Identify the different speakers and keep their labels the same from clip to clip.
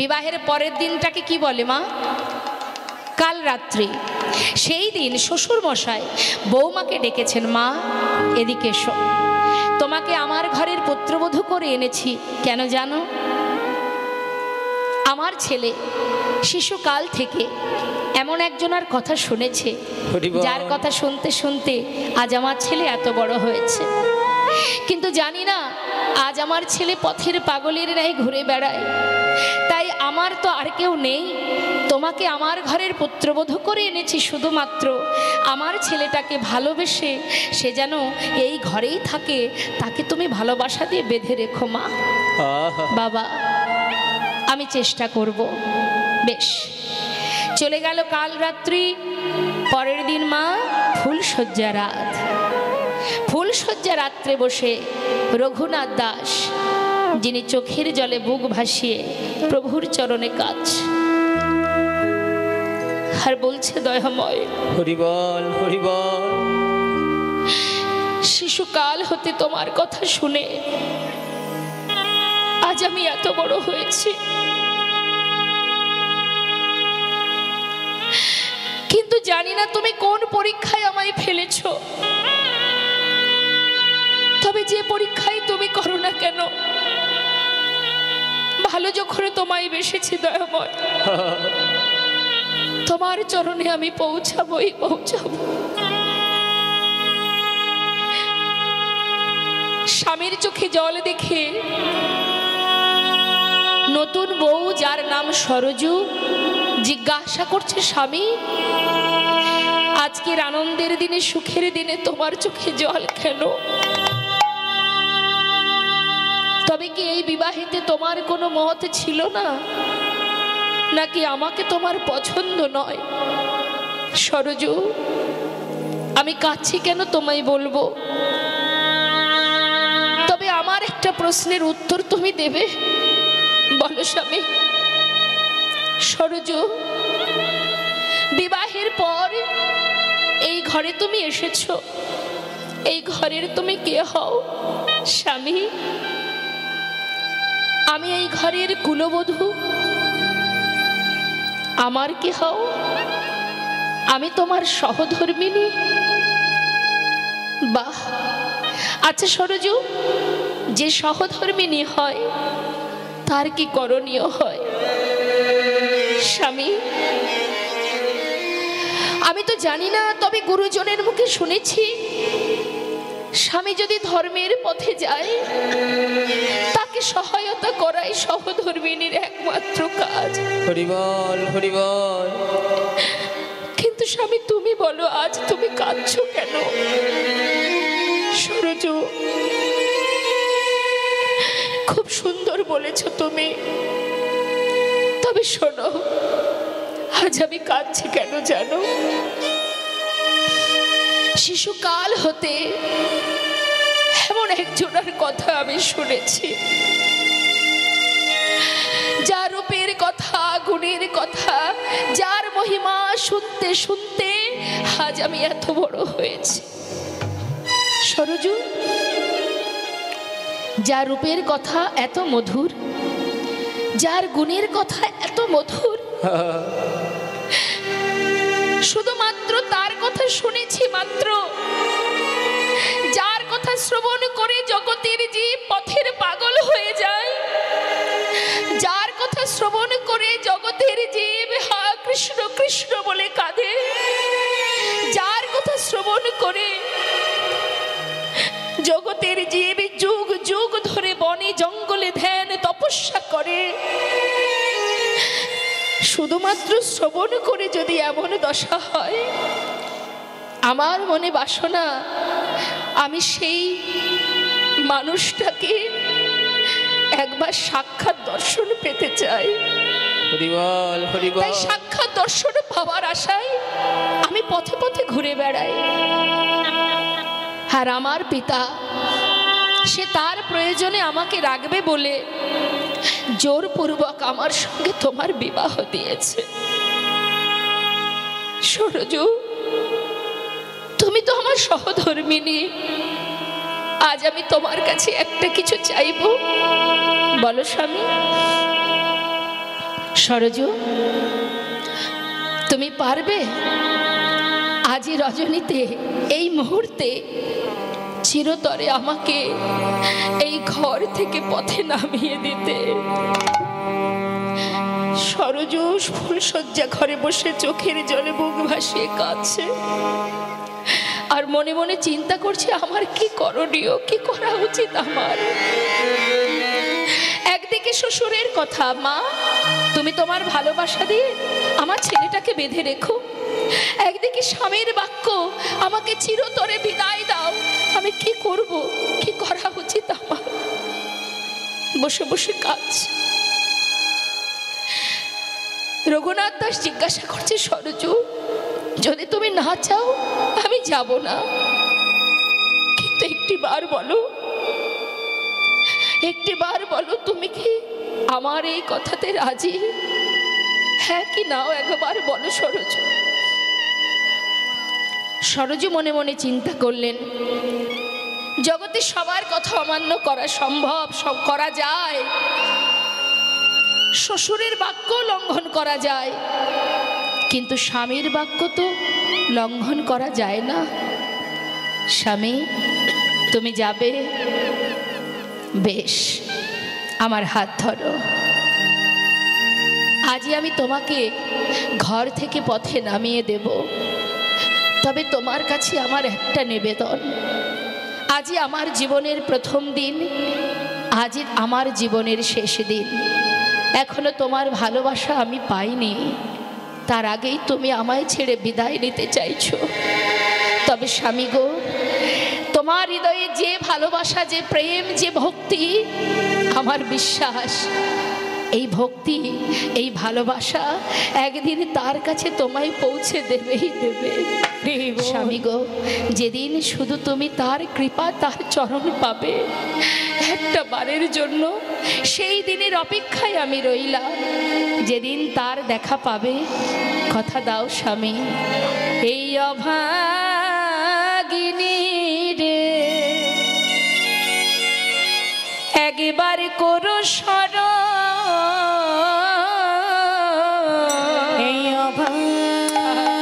Speaker 1: বিবাহের পরের দিনটাকে কি বলে মা? কাল রাত্রি। সেই দিন শ্বশুর মশাই বৌমাকে ডেকেছেন, মা এদিকে এসো, তোমাকে আমার ঘরের পুত্রবধূ করে এনেছি। কেন জানো? আমার ছেলে শিশুকাল থেকে এমন একজনের কথা শুনেছে, যার কথা শুনতে শুনতে আজ আমার ছেলে এত বড় হয়েছে। কিন্তু জানি না আজ আমার ছেলে পথের পাগলের ন্যায় ঘুরে বেড়ায়। তাই আমার তো আর কেউ নেই, তোমাকে আমার ঘরের পুত্রবধূ করে এনেছি শুধুমাত্র আমার ছেলেটাকে ভালোবেসে সে যেন এই ঘরেই থাকে, তাকে তুমি ভালোবাসা দিয়ে বেঁধে রেখো মা। বাবা আমি চেষ্টা করব। বেশ, চলে গেল কাল রাত্রি। পরের দিন মা ফুলশয্যা রাত। ফুলশয্যা রাত্রে বসে রঘুনাথ দাস, যিনি চোখের জলে বুক ভাসিয়ে প্রভুর চরণে কাজ আর বলছে, দয়াময়
Speaker 2: হরিবল হরিবল,
Speaker 1: শিশুকাল হতে তোমার কথা শুনে আজ আমি এত বড় হয়েছি, কিন্তু জানি না তুমি কোন পরীক্ষায় আমায় ফেলেছ। তবে যে পরীক্ষায় তুমি করো না কেন, ভালো যখন তোমায় বেসেছি দয়াময়, তোমার চরণে আমি পৌঁছাবই পৌঁছাবো। স্বামীর চোখে জল দেখে নতুন বউ, যার নাম সরজু, জিজ্ঞাসা করছে, স্বামী আজকের আনন্দের দিনে, সুখের দিনে তোমার চোখে জল কেন? তবে কি এই বিবাহেতে তোমার কোনো মত ছিল না, নাকি আমাকে তোমার পছন্দ নয়? সরজু আমি কাঁদছি কেন তোমায় বলবো, তবে আমার একটা প্রশ্নের উত্তর তুমি দেবে। বলো স্বামী। সরজু, বিবাহের পর এই ঘরে তুমি এসেছো, এই ঘরের তুমি কে হও? স্বামী আমি এই ঘরের কুলবধূ, আমার কি হও? আমি তোমার সহধর্মিনী। বাহ, আচ্ছা সরজু, যে সহধর্মিনী হয় তার কি করণীয় হয়? স্বামী আমি তো জানি না, তবে গুরুজনের মুখে শুনেছি স্বামী যদি ধর্মের পথে যায় তাকে সহায়তা করাই সহধর্মিনীর একমাত্র কাজ।
Speaker 2: হরিবল হরিবল।
Speaker 1: কিন্তু স্বামী তুমি বলো, আজ তুমি কাঁদছো কেন? সরজু খুব সুন্দর বলেছো তুমি, তবে শোনো আজ আমি কাঁদছি কেন জানো? শিশুকাল হতে এমন একজনের কথা আমি শুনেছি, যার রূপের কথা, গুণের কথা, যার মহিমা শুনতে শুনতে আজ আমি এত বড় হয়েছি। সরজু, যার রূপের কথা এত মধুর, যার গুণের কথা এত মধুর, শুধুমাত্র তার কথা শুনেছি মাত্র, যার কথা শ্রবণ করে জগতের জীব পথের পাগল হয়ে যায়, যার কথা শ্রবণ করে জগতের জীব হা কৃষ্ণ কৃষ্ণ বলে কাঁদে, যার কথা শ্রবণ করে জগতের জীব যুগ যুগ ধরে বনে জঙ্গলে ধ্যান তপস্যা করে, শুধুমাত্র শ্রবণ করে যদি এমন দশা হয়, আমার মনে বাসনা আমি সেই মানুষটাকে একবার সাক্ষাৎ দর্শন পেতে চাই।
Speaker 2: হরিবল হরিবল।
Speaker 1: তাই সাক্ষাৎ দর্শন পাওয়ার আশায় আমি পথে পথে ঘুরে বেড়াই। আর আমার পিতা সে তার প্রয়োজনে আমাকে রাখবে বলে জোরপূর্বক আমার সঙ্গে তোমার বিবাহ দিয়েছে। সরজু, তুমি তো আমার সহধর্মিনী, আজ আমি তোমার কাছে একটা কিছু চাইবো। বলো স্বামী। সরজু, তুমি পারবে আজই রজনীতে এই মুহূর্তে চিরতরে আমাকে এই ঘর থেকে পথে নামিয়ে দিতে? সরজু ফুলশয্যা ঘরে বসে চোখের জলে বুক ভাসিয়ে কাঁদছে আর মনে মনে চিন্তা করছে আমার কি করণীয়, কি করা উচিত আমার। একদিকে শ্বশুরের কথা, মা তুমি তোমার ভালোবাসা দিয়ে আমার ছেলেটাকে বেঁধে রেখো। একদিকে স্বামীর বাক্য, আমাকে চিরতরে বিদায় দাও। আমি কি করব, কি করা উচিত আমার? বসে বসে কাঁদছে। রঘুনাথ দাস জিজ্ঞাসা করছে, সরজু যদি তুমি না চাও আমি যাব না, কিন্তু একটিবার বলো, একটিবার বলো তুমি কি আমার এই কথাতে রাজি? হ্যাঁ কি নাও একবার বলো সরজু। সরজু মনে মনে চিন্তা করলেন, জগতে সবার কথা অমান্য করা সম্ভব, সব করা যায়, শ্বশুরের বাক্য লঙ্ঘন করা যায়, কিন্তু স্বামীর বাক্য তো লঙ্ঘন করা যায় না। স্বামী তুমি যাবে, বেশ আমার হাত ধরো। আজই আমি তোমাকে ঘর থেকে পথে নামিয়ে দেব, তবে তোমার কাছে আমার একটা নিবেদন। আজই আমার জীবনের প্রথম দিন, আজই আমার জীবনের শেষ দিন। এখনো তোমার ভালোবাসা আমি পাইনি, তার আগেই তুমি আমায় ছেড়ে বিদায় নিতে চাইছো। তবে স্বামী গো, তোমার হৃদয়ে যে ভালোবাসা, যে প্রেম, যে ভক্তি, আমার বিশ্বাস এই ভক্তি, এই ভালোবাসা একদিন তার কাছে তোমায় পৌঁছে দেবেই দেবে। স্বামী গো, যেদিন শুধু তুমি তার কৃপা, তার চরণ পাবে, একটা বারের জন্য সেই দিনের অপেক্ষায় আমি রইলাম। যেদিন তার দেখা পাবে, কথা দাও স্বামী, এই অভাগিনী রে একবার করো স্মরণ, এই অভাগিনী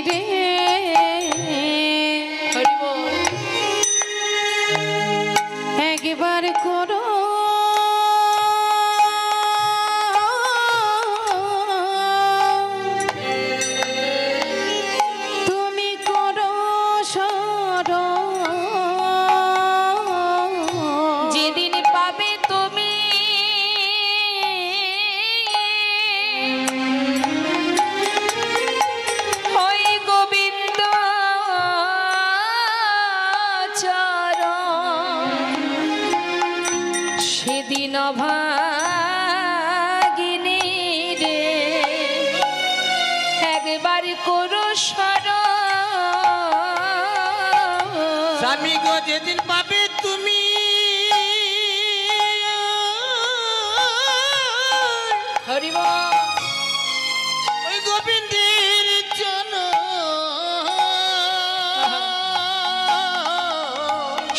Speaker 1: রে একবার করো ভাগিনী রে একবার করো স্মরণ।
Speaker 2: স্বামী গো যেদিন পাবে তুমি
Speaker 1: হরিব
Speaker 2: ওই গোবিন্দের জন,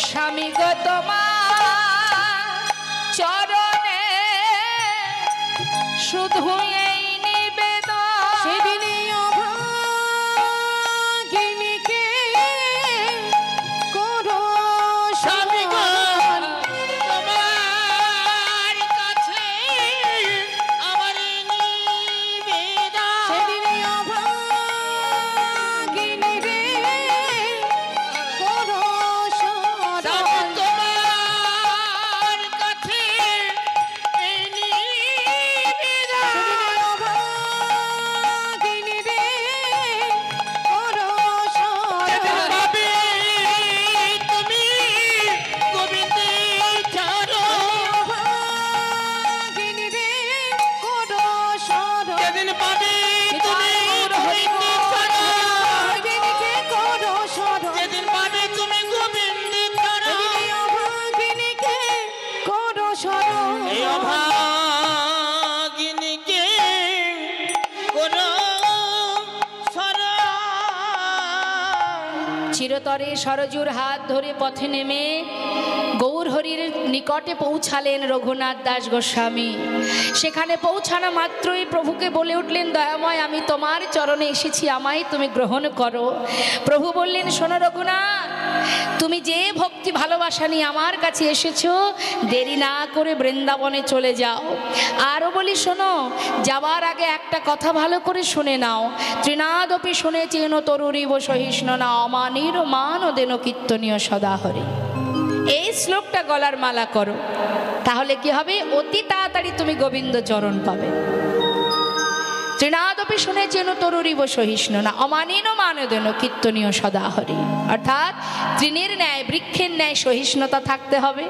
Speaker 1: স্বামী গো তোমার চরণে শুধু এই নিবেদন, সেদিনই অভাগিনীকে করো
Speaker 2: স্বামী গো তোমার কাছে আমার নিবেদন,
Speaker 1: সেদিনই অভাগিনী রে করো
Speaker 2: স্বামী তোমার কাছে এই নিবেদন,
Speaker 1: অভাগিনী রে করো
Speaker 2: ভাবে তুমি গোবিন্দের চরণ,
Speaker 1: অভাগিনী রে করো স্মরণ,
Speaker 2: যেদিন পাবে তুমি গোবিন্দের চরণ,
Speaker 1: অভাগিনীকে করো স্মরণ,
Speaker 2: যেদিন পাবে তুমি গোবিন্দের চরণ,
Speaker 1: অভাগিনীকে করো স্মরণ।
Speaker 2: এই অভাগিনীকে করো স্মরণ।
Speaker 1: চিরতরে সরজুর হাত ধরে পথে নেমে গৌরহরির নিকটে পৌঁছালেন রঘুনাথ দাস গোস্বামী। সেখানে পৌঁছানো মাত্রই প্রভুকে বলে উঠলেন, দয়াময় আমি তোমার চরণে এসেছি, আমায় তুমি গ্রহণ করো। প্রভু বললেন, শোনো রঘুনাথ, তুমি যে ভক্তি ভালোবাসা নিয়ে আমার কাছে এসেছো, দেরি না করে বৃন্দাবনে চলে যাও। আরও বলি শোনো, যাওয়ার আগে একটা কথা ভালো করে শুনে নাও, তৃণাদপি শুনেছেন তরুরিব সহিষ্ণু না অমানির মান দেন কীর্তনীয় সদাহরি। এই শ্লোকটা গলার মালা করো, তাহলে কি হবে, অতি তাড়াতাড়ি তুমি গোবিন্দ চরণ পাবে। তৃণাদপি শুনেছেন তরুরিব সহিষ্ণু না অমানিন মানদেন কীর্তনীয় সদাহরি। অর্থাৎ তৃণের ন্যায়, বৃক্ষের ন্যায় সহিষ্ণুতা থাকতে হবে।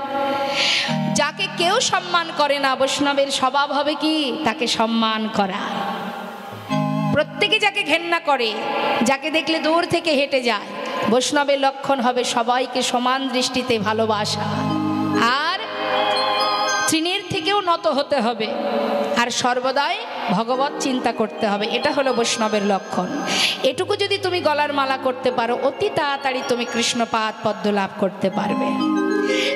Speaker 1: যাকে কেউ সম্মান করে না, বৈষ্ণবের স্বভাব হবে কি, তাকে সম্মান করা। প্রত্যেকে যাকে ঘেন্না করে, যাকে দেখলে দূর থেকে হেঁটে যায়, বৈষ্ণবের লক্ষণ হবে সবাইকে সমান দৃষ্টিতে ভালোবাসা। আর তৃণের থেকেও নত হতে হবে, আর সর্বদাই ভগবত চিন্তা করতে হবে। এটা হলো বৈষ্ণবের লক্ষণ। এটুকু যদি তুমি গলার মালা করতে পারো, অতি তাড়াতাড়ি তুমি কৃষ্ণপাদ পদ্ম লাভ করতে পারবে।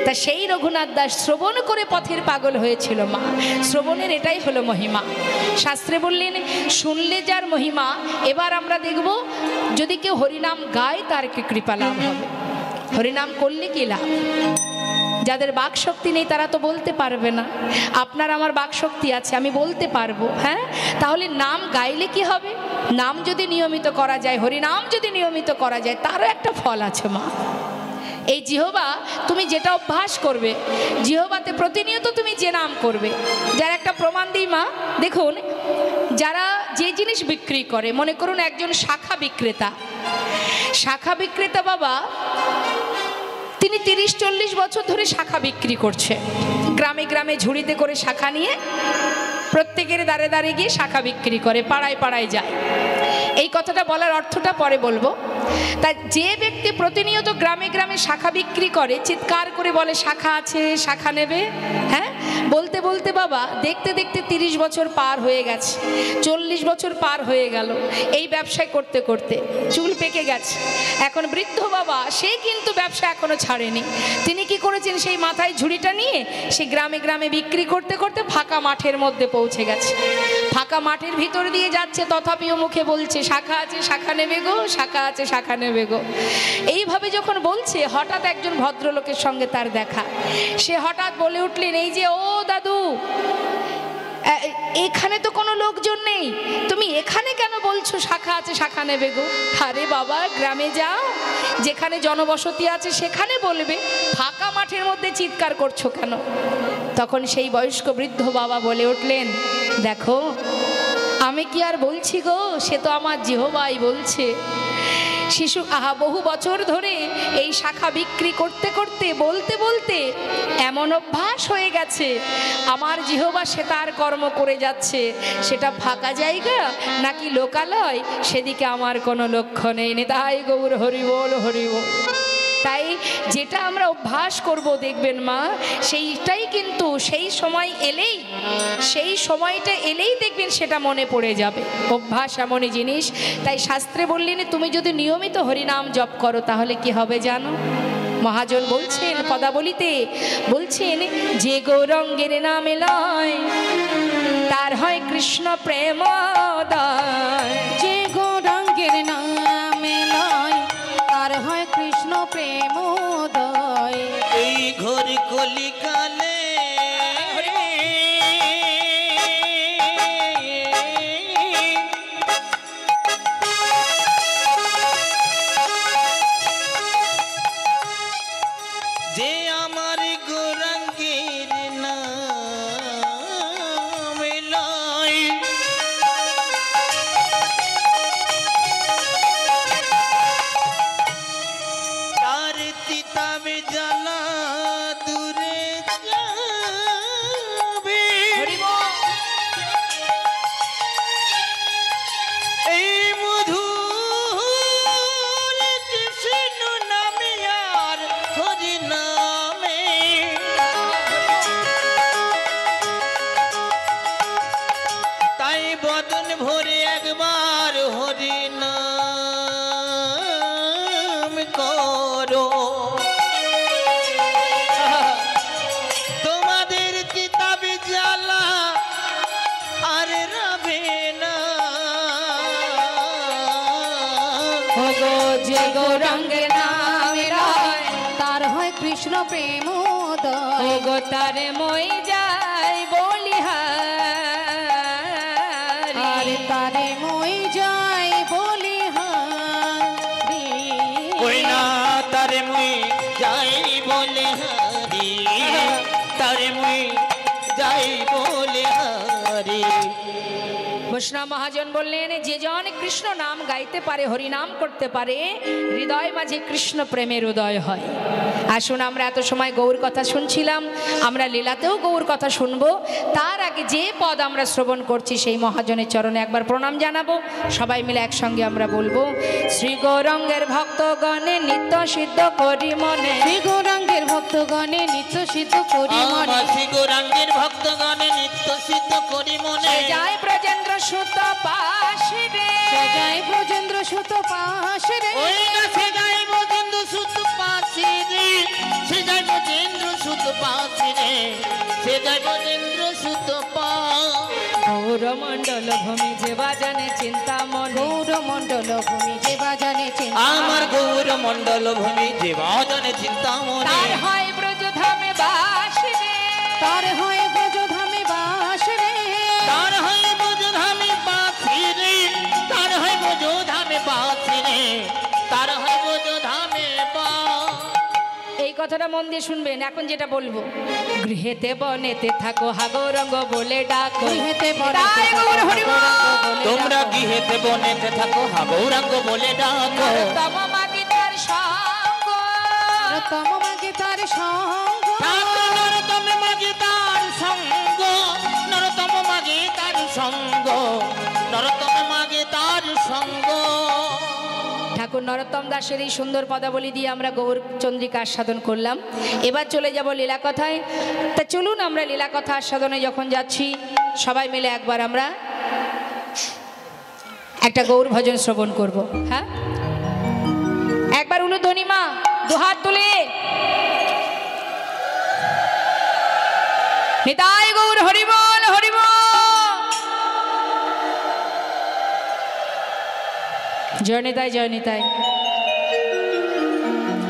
Speaker 1: তা সেই রঘুনাথ দাস শ্রবণ করে পথের পাগল হয়েছিল মা। শ্রবণের এটাই হলো মহিমা। শাস্ত্রে বললেন, শুনলে যার মহিমা। এবার আমরা দেখব, যদি কেউ হরিনাম গায় তার কি কৃপা লাভ হবে। হরিনাম করলে কি লাভ? যাদের বাক শক্তি নেই তারা তো বলতে পারবে না। আপনার আমার বাক শক্তি আছে, আমি বলতে পারবো। হ্যাঁ, তাহলে নাম গাইলে কি হবে? নাম যদি নিয়মিত করা যায়, হরিনাম যদি নিয়মিত করা যায়, তারও একটা ফল আছে মা। এই জিহ্বা তুমি যেটা অভ্যাস করবে, জিহ্বাতে প্রতিনিয়ত তুমি যে নাম করবে। যার একটা প্রমাণ দিই মা, দেখুন, যারা যে জিনিস বিক্রি করে, মনে করুন একজন শাখা বিক্রেতা। শাখা বিক্রেতা বাবা, তিনি 30-40 বছর ধরে শাখা বিক্রি করছে। গ্রামে গ্রামে ঝুড়িতে করে শাখা নিয়ে প্রত্যেকের দ্বারে দ্বারে গিয়ে শাখা বিক্রি করে, পাড়ায় পাড়ায় যায়। এই কথাটা বলার অর্থটা পরে বলবো। তাই যে ব্যক্তি প্রতিনিয়ত গ্রামে গ্রামে শাখা বিক্রি করে, চিৎকার করে বলে শাখা আছে, শাখা নেবে, হ্যাঁ, বলতে বলতে বাবা দেখতে দেখতে 30 বছর পার হয়ে গেছে, 40 বছর পার হয়ে গেল। এই ব্যবসায় করতে করতে চুল পেকে গেছে। এখন বৃদ্ধ বাবা, সে কিন্তু ব্যবসা এখনো ছাড়েনি। তিনি কি করেছেন, সেই মাথায় ঝুড়িটা নিয়ে সে গ্রামে গ্রামে বিক্রি করতে করতে ফাঁকা মাঠের মধ্যে পৌঁছে গেছে। ফাঁকা মাঠের ভিতর দিয়ে যাচ্ছে, তথাপিও মুখে বলছে শাখা আছে, শাখা নেবে গো, শাখা আছে, শাখা নেবে গো। এইভাবে যখন বলছে, হঠাৎ একজন ভদ্রলোকের সঙ্গে তার দেখা। সে হঠাৎ বলে উঠলেন, এই যে ও দাদু, এখানে তো কোনো লোকজন নেই, তুমি এখানে কেন বলছো শাখা আছে, শাখা নেবে গো? আরে বাবা, গ্রামে যাও, যেখানে জনবসতি আছে সেখানে বলবে, ফাঁকা মাঠের মধ্যে চিৎকার করছো কেন? তখন সেই বয়স্ক বৃদ্ধ বাবা বলে উঠলেন, দেখো, আমি কি আর বলছি গো, সে তো আমার জিহ্বাই বলছে। শিশু বহু বছর ধরে এই শাখা বিক্রি করতে করতে, বলতে বলতে এমন অভ্যাস হয়ে গেছে, আমার জিহ্বা সে তার কর্ম করে যাচ্ছে। সেটা ফাঁকা জায়গা নাকি লোকালয়, সেদিকে আমার কোনো লক্ষ্য নেই। তাই গৌর হরি বল, হরি বল। তাই যেটা আমরা অভ্যাস করব, দেখবেন মা, সেইটাই কিন্তু সেই সময় এলেই, সেই সময়টা এলেই দেখবেন সেটা মনে পড়ে যাবে। অভ্যাস এমনই জিনিস। তাই শাস্ত্রে বললেন, তুমি যদি নিয়মিত হরিনাম জপ করো তাহলে কি হবে জানো? মহাজন বলছেন, পদাবলিতে বলছেন, যে গৌরঙ্গের নামে লয় তার হয় কৃষ্ণ প্রেমোদয়।
Speaker 2: যে গৌরাঙ্গের নামে লয় তার হয় কৃষ্ণ প্রেমোদয়।
Speaker 3: এই ঘোর কলিকালে যে আমার গৌরাঙ্গের নামে লয় তার তিতাবে জ্বালা দূরে যাবে। এই মধুর কৃষ্ণ নামে আর হরি নামে তাই বদন ভরে একবার হরি নাম করো।
Speaker 1: ওই গৌরাঙ্গের নামে রয়
Speaker 2: তার হয় কৃষ্ণ প্রেম উদয়।
Speaker 1: ও গো তারে মই যাই বলিহারি
Speaker 2: আর তারে মই যাই বলি হারি।
Speaker 3: ওই না তারে মুই যাই বলে হারি, তারে মুই যাই বলে হারি।
Speaker 1: বৈষ্ণব মহাজন বললেন, যে জন কৃষ্ণ নাম গাইতে পারে, হরি নাম করতে পারে, হৃদয় মাঝে কৃষ্ণ প্রেমের উদয় হয়। আসুন, আমরা এত সময় গৌর কথা শুনছিলাম, আমরা লীলাতেও গৌর কথা শুনবো। তার আগে যে পদ আমরা শ্রবণ করছি সেই মহাজনের চরণে একবার প্রণাম জানাবো। সবাই মিলে একসঙ্গে আমরা বলবো, শ্রী গৌরাঙ্গের ভক্তগণে নিত্য সিদ্ধ করি মনে,
Speaker 2: শ্রী গৌরাঙ্গের ভক্তগণে নিত্য সিদ্ধ করি মনে,
Speaker 3: আমার শ্রী গৌরাঙ্গের ভক্তগণে নিত্য সিদ্ধ করি মনে।
Speaker 1: জয় ব্রজেন্দ্র সুত পাশে রে,
Speaker 2: সজায় ব্রজেন্দ্র সুত পাশে রে।
Speaker 3: ওই না সে যাই ব্রজেন্দ্র সুত পাশে রে, সে যাই ব্রজেন্দ্র সুত পাশে রে, সে যাই ব্রজেন্দ্র সুত পা।
Speaker 1: গৌরমণ্ডল ভূমি যে বাজানে চিন্তা মনে,
Speaker 2: গৌরমণ্ডল ভূমি যে বাজানে চিন্তা,
Speaker 3: আমার গৌর মণ্ডল ভূমি যে বাজনে চিন্তা মনে।
Speaker 1: তার হয় ব্রজধামে বাস রে,
Speaker 2: তার হয় ব্রজধামে বাস রে।
Speaker 3: তার হয় ব্রজধামে বাসি রে, তার হয় ব্রজধামে বাসি রে, তার হয় ব্রজধামে বা।
Speaker 1: এই কথাটা মন দিয়ে শুনবেন। এখন যেটা বলবো, গৃহেতে বনেতে থাকো হা গৌরঙ্গ বলে ডাকো,
Speaker 2: গৃহেতে বনেতে
Speaker 1: তাই গৌর
Speaker 2: থাকো
Speaker 1: হরি বল।
Speaker 2: গৌরাঙ্গ বলে
Speaker 3: তোমরা
Speaker 2: ডাকো।
Speaker 3: গৃহেতে বনেতে থাকো হা গৌরাঙ্গ বলে ডাকো।
Speaker 1: তম মাগি তার সঙ্গ,
Speaker 2: তম মাগে তার সঙ্গ,
Speaker 3: ঠাকুর নরতম মাগে তার সঙ্গ, নরতম মাগে তার সঙ্গ, নরতম মাগে তার সঙ্গ।
Speaker 1: ঠাকুর নরোত্তম দাসের এই সুন্দর পদাবলী দিয়ে আমরা গৌর চন্দ্রিকা আস্বাদন করলাম। এবার চলে যাব লীলা কথায়। তা চলুন, আমরা লীলা কথা আস্বাদনে যখন যাচ্ছি, সবাই মিলে একবার আমরা একটা গৌর ভজন শ্রবণ করব। হ্যাঁ, একবার উলুধ্বনি মা, দুহাত তুলে নিতাই গৌর হরিবল হরিবল। জয় নিতাই, জয় নিতাই।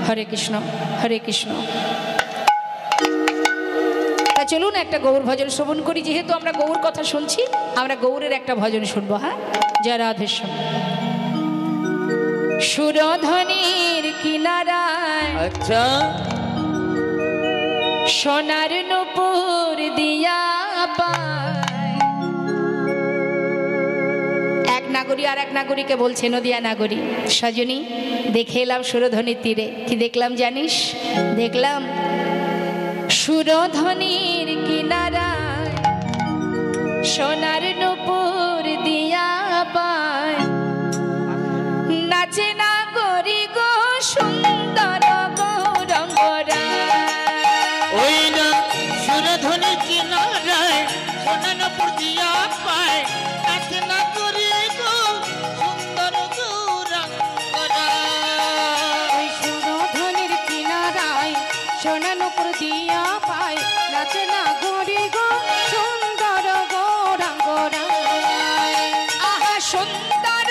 Speaker 1: হরে কৃষ্ণ, হরে কৃষ্ণ। তা চলুন একটা গৌর ভজন শ্রবণ করি। যেহেতু আমরা গৌর কথা শুনছি, আমরা গৌরের একটা ভজন শুনবো। হ্যাঁ, জয় রাধেশ্যাম। সুরধ্বনির কিনারায়
Speaker 3: আচ্ছা,
Speaker 1: সোনার নূপুর দিয়া পায়। এক নাগরী আর এক নাগরীকে বলছে, নদিয়া নাগরী, সজনী দেখে এলাম সুরধ্বনির তীরে। কি দেখলাম জানিস? দেখলাম সুরধ্বনির কিনারায় সোনার নূপুর দিয়া পায়, নাচে নাগরী গো সুন্দর গৌরঙ্গরা।
Speaker 3: ওই না সুরধ্বনি কিনারায় সোনানপুর দিয়া পায়, নাচে না করি গো সুন্দর গৌরাঙ্গরা।
Speaker 2: ওই সুরধ্বনির কিনারায় সোনানুপুর দিয়া পায়, নাচে না গরি গো সুন্দর গৌরাঙ্গরা।
Speaker 1: আহা সুন্দর,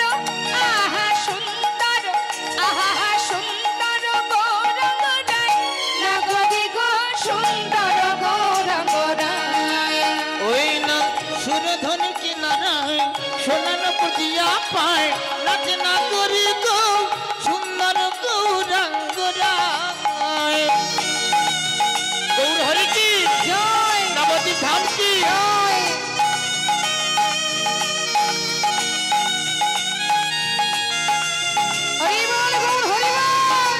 Speaker 1: আহা সুন্দর, আহা সুন্দর গৌরঙ্গরা,
Speaker 2: নাগরি গো সুন্দর গৌরাঙ্গরা।
Speaker 3: ওই না সুরধ্বনি কিনারায় সোনানপুর দিয়া পায়, নাচে না করি গো সুন্দর গৌরাঙ্গরা। গৌর হরি কি
Speaker 2: জয়
Speaker 3: নবদ্বীপ ধাম কি।
Speaker 2: জয়। হরি বল গৌর হরি বল।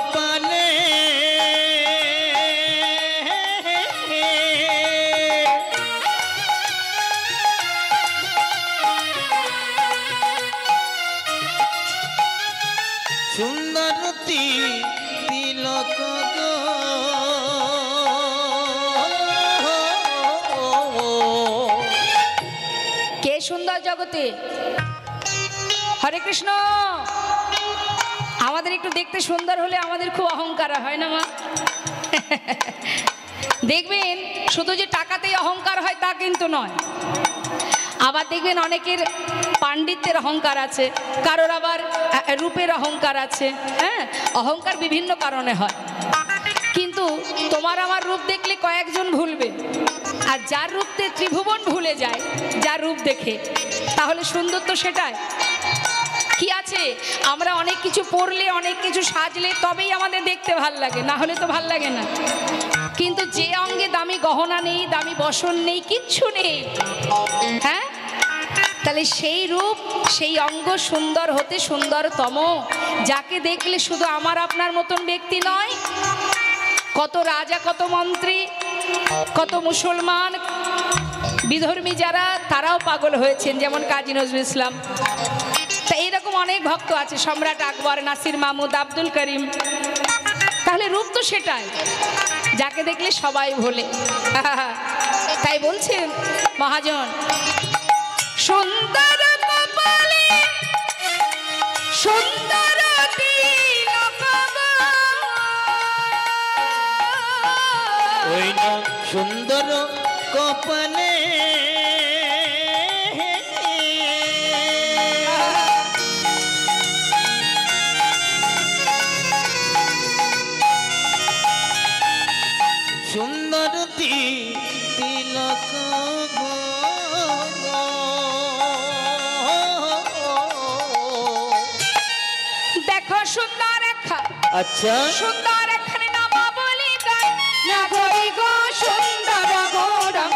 Speaker 3: কপালে সুন্দরতী তিলক গো
Speaker 1: কে সুন্দর জগতে? হরে কৃষ্ণ। আমাদের একটু দেখতে সুন্দর হলে আমাদের খুব অহংকার হয় না মা? দেখবেন শুধু যে টাকাতেই অহংকার হয় তা কিন্তু নয়। আবার দেখবেন অনেকের পাণ্ডিত্যের অহংকার আছে, কারোর আবার রূপের অহংকার আছে। হ্যাঁ, অহংকার বিভিন্ন কারণে হয়। কিন্তু তোমার আমার রূপ দেখলে কয়েকজন ভুলবে, আর যার রূপতে ত্রিভুবন ভুলে যায় যার রূপ দেখে, তাহলে সুন্দর তো সেটাই। কি আছে, আমরা অনেক কিছু পরলে অনেক কিছু সাজলে তবেই আমাদের দেখতে ভাল লাগে, না হলে তো ভাল লাগে না। কিন্তু যে অঙ্গে দামি গহনা নেই, দামি বসন নেই, কিচ্ছু নেই, হ্যাঁ, তাহলে সেই রূপ সেই অঙ্গ সুন্দর হতে সুন্দরতম, যাকে দেখলে শুধু আমার আপনার মতন ব্যক্তি নয়, কত রাজা, কত মন্ত্রী, কত মুসলমান বিধর্মী যারা, তারাও পাগল হয়েছেন, যেমন কাজী নজরুল ইসলাম। তা এইরকম অনেক ভক্ত আছে, সম্রাট আকবর, নাসির মাহমুদ, আব্দুল করিম। তাহলে রূপ তো সেটাই, যাকে দেখলে সবাই ভোলে। তাই বলছেন মহাজন, সুন্দর কপালে সুন্দর তিলক গো।
Speaker 3: ওই না সুন্দর কপালে সুন্দরতী তিলক গো।
Speaker 1: দেখো সুন্দর রেখা,
Speaker 3: আচ্ছা
Speaker 1: সুন্দর এখানে নামা বলি গায়, না গরি গো সুন্দর গৌরঙ্গ